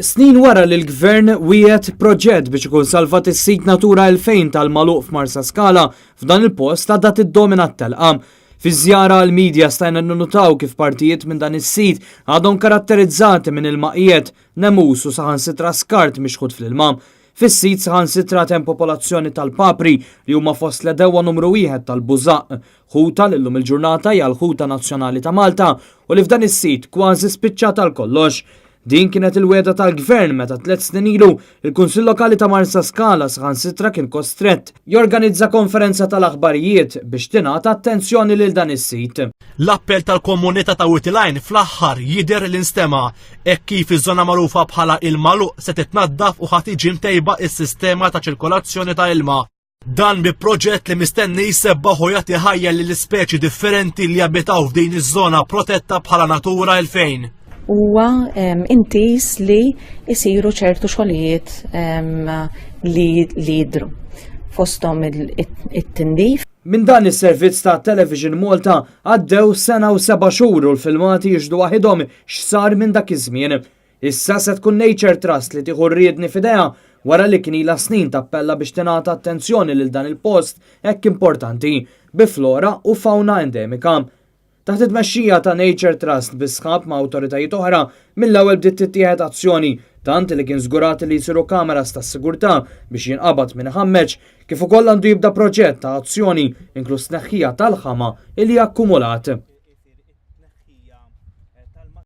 Snin wara li l-gvern wiegħed proġett biex ikun salvat is-sit Natura 2000 tal-Magħluq f'Marsa Scala f'dan il-post għadha tiddomina t-telqa. Fi żjara għal media stajna nnutaw kif partijiet minn dan is-sit għadhom karatterizzati minn il-maqiet, nemus u saħansitra skart mixħud fl-ilma. Fis-sit saħansitra hemm popolazzjoni tal-papri li huma fost l-edewa numru 1 tal-Bużaq, ħuta li llum il-ġurnata hija l-ħuta nazzjonali ta' Malta u li f'dan is-sit kważi spiċċat għal kollox. Din kienet il-weda tal-gvern meta 3 snin ilu il-Kunsill Lokali ta' Marsa Scala saħansitra kien kostrett jorganizza konferenza tal-aħbarijiet biex tingħata attenzjoni lil dan is-sit. L-appell tal-komunità ta' Witilajn fl-aħħar jidher l-instema hekk kif iż-żona magħrufa bħala il-Magħluq se titnaddaf u ħadd tiġi mtejba s-sistema ta' ċirkolazzjoni ta' ilma. Dan bi proġett li mistenni jsebbaħ u jagħti ħajja lill ispeċi differenti li jabitaw f'din iż-żona protetta bħala Natura 2000. Huwa intis li jsiru ċertu xogħlijiet li jidhru fosthom it-tindif. Minn dan is-servizz ta' Television Malta għaddew sena u 7 xhur u l-filmati jiġdu waħedhom x'sar minn dak iż-żmien. Issa se tkun Nature Trust li tieħu rriedni f'idejha wara li kien ilha snin tappella biex tingħata attenzjoni lil dan il-post hekk importanti bi flora u fawna endemika. Taħt it-tmexxija ta' Nature Trust bisħab ma' awtoritajiet oħra mill-ewwel bdiet tittieħed azzjoni tant li kien żgurat li jsiru kameras tas-sigurtà biex jinqabad minn ħammeġ kif ukoll għandu jibda proġett ta' azzjoni inkluż tneħħija tal-ħama li akkumulat.